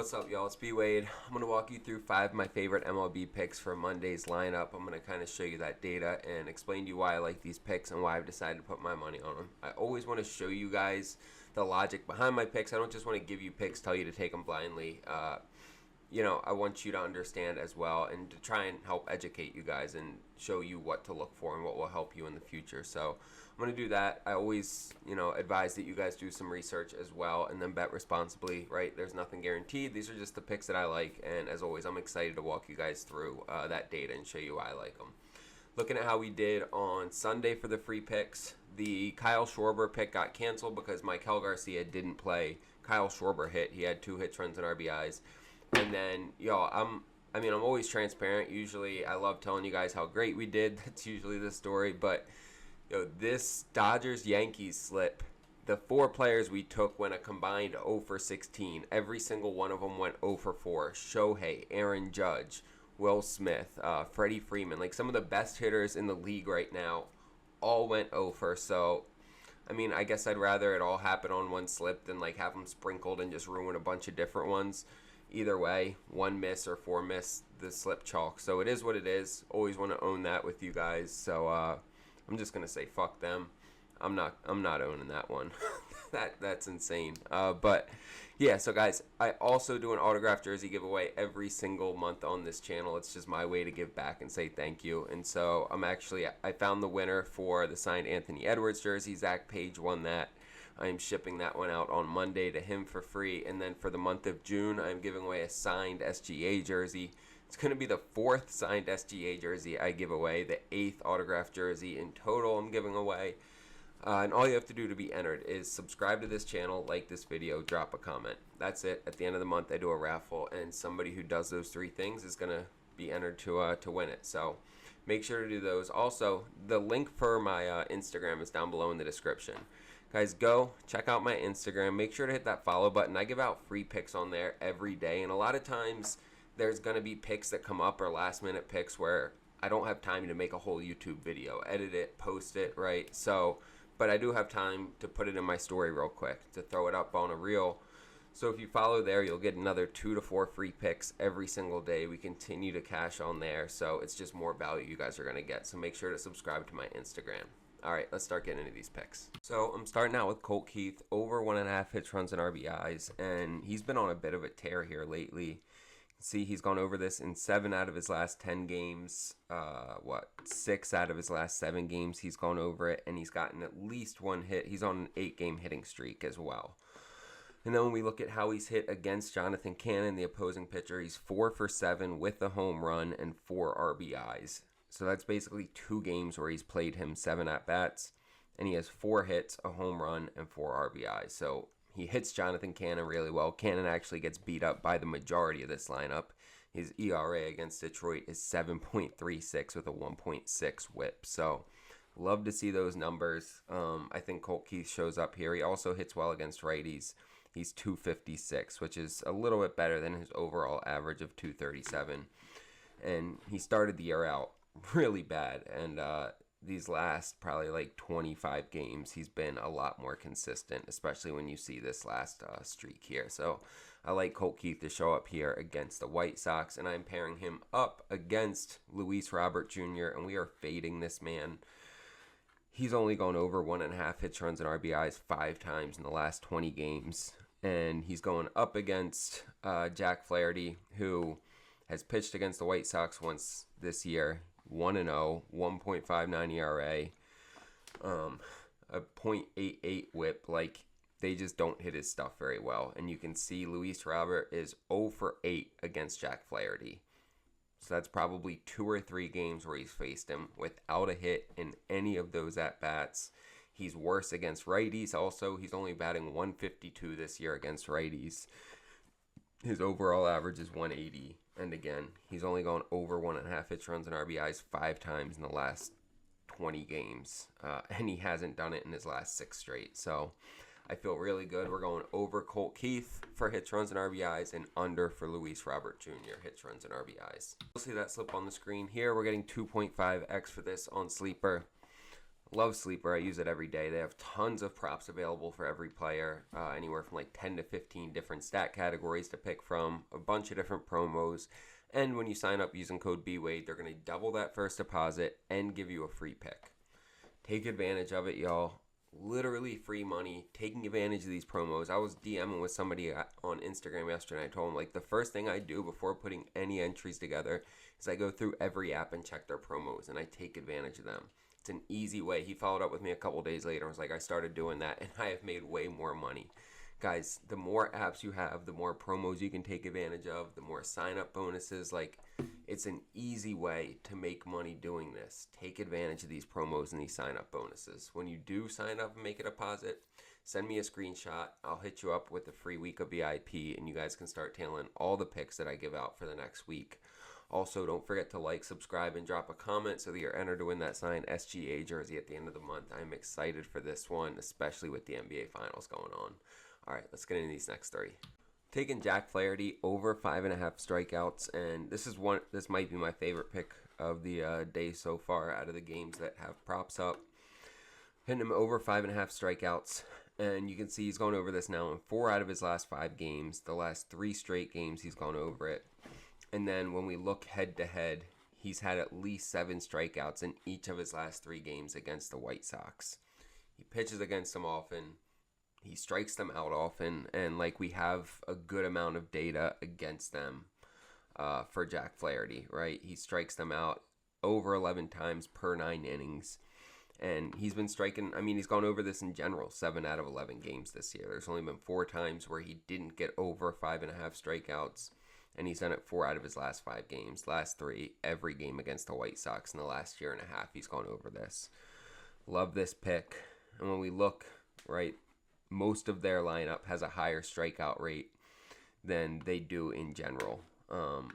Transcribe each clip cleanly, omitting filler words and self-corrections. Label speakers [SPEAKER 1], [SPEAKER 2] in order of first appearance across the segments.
[SPEAKER 1] What's up, y'all? It's B Wade. I'm going to walk you through 5 of my favorite MLB picks for Monday's lineup. I'm going to kind of show you that data and explain to you why I like these picks and why I've decided to put my money on them. I always want to show you guys the logic behind my picks. I don't just want to give you picks, tell you to take them blindly. I want you to understand as well and to try and help educate you guys and show you what to look for and what will help you in the future. So I'm going to do that. I always, advise that you guys do some research as well and then bet responsibly, right? There's nothing guaranteed. These are just the picks that I like. And as always, I'm excited to walk you guys through that data and show you why I like them. Looking at how we did on Sunday for the free picks, the Kyle Schwarber pick got canceled because Maikel Garcia didn't play. Kyle Schwarber hit. He had 2 hits, runs, and RBIs. And then, I'm always transparent. Usually, I love telling you guys how great we did. That's usually the story. But, this Dodgers-Yankees slip, the 4 players we took went a combined 0 for 16. Every single one of them went 0 for 4. Shohei, Aaron Judge, Will Smith, Freddie Freeman. Like, some of the best hitters in the league right now all went 0 for. So, I guess I'd rather it all happen on one slip than, have them sprinkled and just ruin a bunch of different ones. Either way, 1 miss or 4 miss, the slip chalk. So it is what it is. Always want to own that with you guys. So I'm just gonna say fuck them. I'm not owning that one. That's insane. But yeah, so guys, I also do an autographed jersey giveaway every single month on this channel. It's just my way to give back and say thank you. And so I found the winner for the signed Anthony Edwards jersey. Zach Page won that. I'm shipping that one out on Monday to him for free. And then for the month of June, I'm giving away a signed SGA jersey. It's going to be the 4th signed SGA jersey I give away, the 8th autographed jersey in total I'm giving away. And all you have to do to be entered is subscribe to this channel, like this video, drop a comment. That's it. At the end of the month, I do a raffle, and somebody who does those 3 things is going to be entered to win it. So make sure to do those. Also, the link for my Instagram is down below in the description. Guys, go check out my Instagram. Make sure to hit that follow button. I give out free picks on there every day. And a lot of times there's going to be picks that come up or last minute picks where I don't have time to make a whole YouTube video, edit it, post it, right? So, but I do have time to put it in my story real quick, to throw it up on a reel. So if you follow there, you'll get another 2 to 4 free picks every single day. We continue to cash on there. So it's just more value you guys are going to get. So make sure to subscribe to my Instagram. All right, let's start getting into these picks. So I'm starting out with Colt Keith, over 1.5 hits, runs, and RBIs, and he's been on a bit of a tear here lately. You can see he's gone over this in 7 out of his last 10 games. 6 out of his last 7 games he's gone over it, and he's gotten at least 1 hit. He's on an 8-game hitting streak as well. And then when we look at how he's hit against Jonathan Cannon, the opposing pitcher, he's 4 for 7 with a home run and 4 RBIs. So that's basically 2 games where he's played him 7 at-bats, and he has 4 hits, a home run, and 4 RBIs. So he hits Jonathan Cannon really well. Cannon actually gets beat up by the majority of this lineup. His ERA against Detroit is 7.36 with a 1.6 whip. So love to see those numbers. I think Colt Keith shows up here. He also hits well against righties. He's 256, which is a little bit better than his overall average of 237. And he started the year out really bad, and these last probably 25 games he's been a lot more consistent, especially when you see this last streak here. So I like Colt Keith to show up here against the White Sox, and I'm pairing him up against Luis Robert Jr., and we are fading this man. He's only gone over 1.5 hits, runs, and RBIs 5 times in the last 20 games, and he's going up against Jack Flaherty, who has pitched against the White Sox once this year. 1-0, 1.59 ERA, a .88 whip. They just don't hit his stuff very well. And you can see Luis Robert is 0 for 8 against Jack Flaherty. So that's probably 2 or 3 games where he's faced him without a hit in any of those at-bats. He's worse against righties. Also, he's only batting 152 this year against righties. His overall average is 180. And again, he's only gone over 1.5 hits, runs, and RBIs 5 times in the last 20 games. And he hasn't done it in his last 6 straight. So I feel really good. We're going over Colt Keith for hits, runs, and RBIs, and under for Luis Robert Jr. hits, runs, and RBIs. You'll see that slip on the screen here. We're getting 2.5x for this on Sleeper. Love Sleeper. I use it every day. They have tons of props available for every player, anywhere from like 10 to 15 different stat categories to pick from, a bunch of different promos. And when you sign up using code BWADE, they're going to double that first deposit and give you a free pick. Take advantage of it, y'all. Literally free money, taking advantage of these promos. I was DMing with somebody on Instagram yesterday, and I told him, like, the first thing I do before putting any entries together is I go through every app and check their promos, and I take advantage of them. It's an easy way. He followed up with me a couple days later and was like, I started doing that, and I have made way more money. Guys, the more apps you have, the more promos you can take advantage of, the more sign-up bonuses. Like, it's an easy way to make money doing this. Take advantage of these promos and these sign-up bonuses. When you do sign up and make a deposit, send me a screenshot. I'll hit you up with a free week of VIP, and you guys can start tailing all the picks that I give out for the next week. Also, don't forget to like, subscribe, and drop a comment so that you're entered to win that signed SGA jersey at the end of the month. I'm excited for this one, especially with the NBA Finals going on. All right, let's get into these next three. Taking Jack Flaherty over 5.5 strikeouts, and this might be my favorite pick of the day so far out of the games that have props up. Hitting him over 5.5 strikeouts, and you can see he's gone over this now in 4 out of his last 5 games. The last 3 straight games he's gone over it. And then when we look head to head, he's had at least 7 strikeouts in each of his last 3 games against the White Sox. He pitches against them often. He strikes them out often, and like we have a good amount of data against them for Jack Flaherty, right? He strikes them out over 11 times per 9 innings, and he's been striking. I mean, he's gone over this in general 7 out of 11 games this year. There's only been 4 times where he didn't get over 5.5 strikeouts, and he's done it 4 out of his last 5 games. Last 3, every game against the White Sox in the last year and a half, he's gone over this. Love this pick, and when we look, right, most of their lineup has a higher strikeout rate than they do in general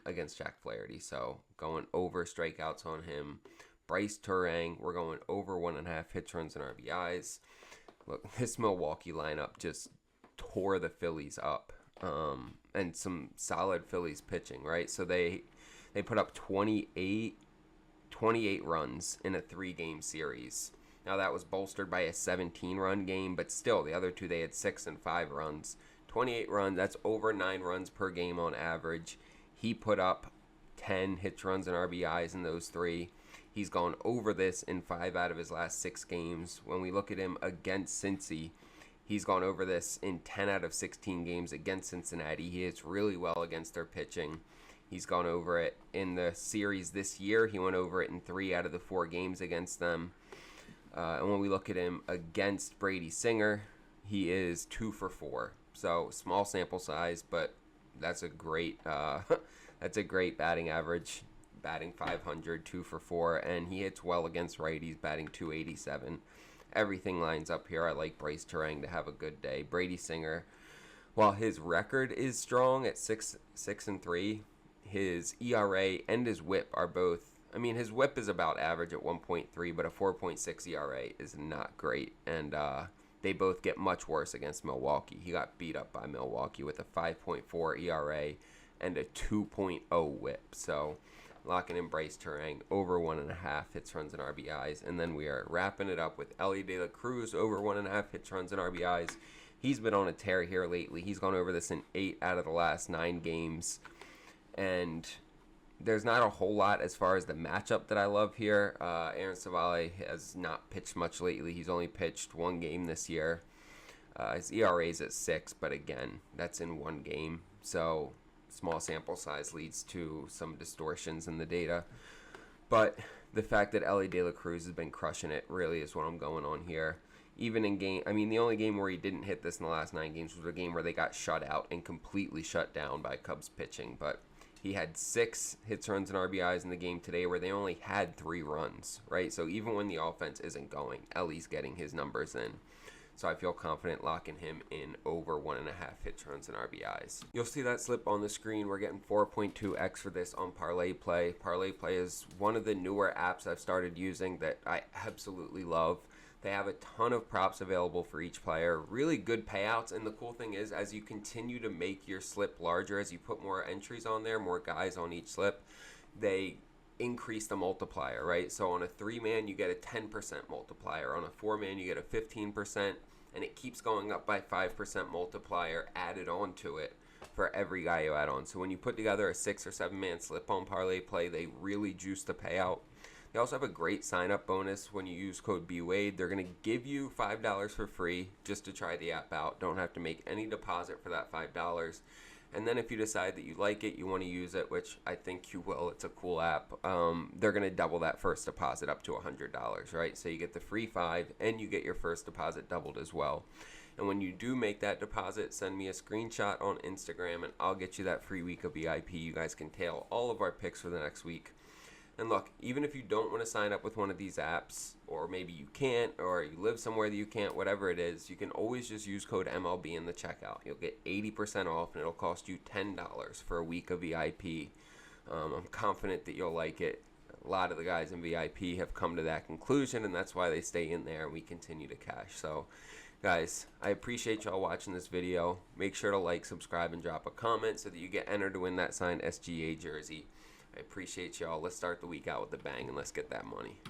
[SPEAKER 1] against Jack Flaherty. So going over strikeouts on him. Bryce Turang, we're going over 1.5 hits, runs, and RBIs. Look, this Milwaukee lineup just tore the Phillies up. And some solid Phillies pitching, right? So they put up 28 runs in a 3-game series. Now, that was bolstered by a 17-run game, but still, the other 2, they had 6 and 5 runs. 28 runs, that's over 9 runs per game on average. He put up 10 hits, runs, and RBIs in those 3. He's gone over this in 5 out of his last 6 games. When we look at him against Cincy, he's gone over this in 10 out of 16 games against Cincinnati. He hits really well against their pitching. He's gone over it in the series this year. He went over it in 3 out of the 4 games against them. And when we look at him against Brady Singer, he is 2 for 4. So small sample size, but that's a great batting average. Batting .500, 2 for 4, and he hits well against righties, batting .287. Everything lines up here. I like Bryce Turang to have a good day. Brady Singer, while his record is strong at 6-3, his ERA and his WHIP are both. I mean, his WHIP is about average at 1.3, but a 4.6 ERA is not great. And they both get much worse against Milwaukee. He got beat up by Milwaukee with a 5.4 ERA and a 2.0 WHIP. So locking in Bryce Turang over 1.5 hits, runs, and RBIs. And then we are wrapping it up with Elly De La Cruz over 1.5 hits, runs, and RBIs. He's been on a tear here lately. He's gone over this in 8 out of the last 9 games. And there's not a whole lot as far as the matchup that I love here. Aaron Savale has not pitched much lately. He's only pitched 1 game this year. His ERA is at 6, but again, that's in 1 game. So small sample size leads to some distortions in the data. But the fact that Elly De La Cruz has been crushing it really is what I'm going on here. Even in game, I mean, the only game where he didn't hit this in the last 9 games was a game where they got shut out and completely shut down by Cubs pitching. But he had 6 hits, runs, and RBIs in the game today where they only had 3 runs, right? So even when the offense isn't going, Elly's getting his numbers in. So I feel confident locking him in over 1.5 hits, runs, and RBIs. You'll see that slip on the screen. We're getting 4.2x for this on Parlay Play. Parlay Play is one of the newer apps I've started using that I absolutely love. They have a ton of props available for each player, really good payouts, and the cool thing is as you continue to make your slip larger, as you put more entries on there, more guys on each slip, they increase the multiplier, right? So on a 3-man, you get a 10% multiplier. On a 4-man, you get a 15%, and it keeps going up by 5% multiplier added on to it for every guy you add on. So when you put together a 6 or 7-man slip-on parlay play, they really juice the payout. They also have a great sign-up bonus when you use code BWADE. They're going to give you $5 for free just to try the app out. Don't have to make any deposit for that $5. And then if you decide that you like it, you want to use it, which I think you will, it's a cool app, they're going to double that first deposit up to $100, right? So you get the free 5 and you get your first deposit doubled as well. And when you do make that deposit, send me a screenshot on Instagram and I'll get you that free week of VIP. You guys can tail all of our picks for the next week. And look, even if you don't want to sign up with one of these apps, or maybe you can't, or you live somewhere that you can't, whatever it is, you can always just use code MLB in the checkout. You'll get 80% off, and it'll cost you $10 for a week of VIP. I'm confident that you'll like it. A lot of the guys in VIP have come to that conclusion, and that's why they stay in there, and we continue to cash. So, guys, I appreciate y'all watching this video. Make sure to like, subscribe, and drop a comment so that you get entered to win that signed SGA jersey. I appreciate y'all. Let's start the week out with a bang and let's get that money.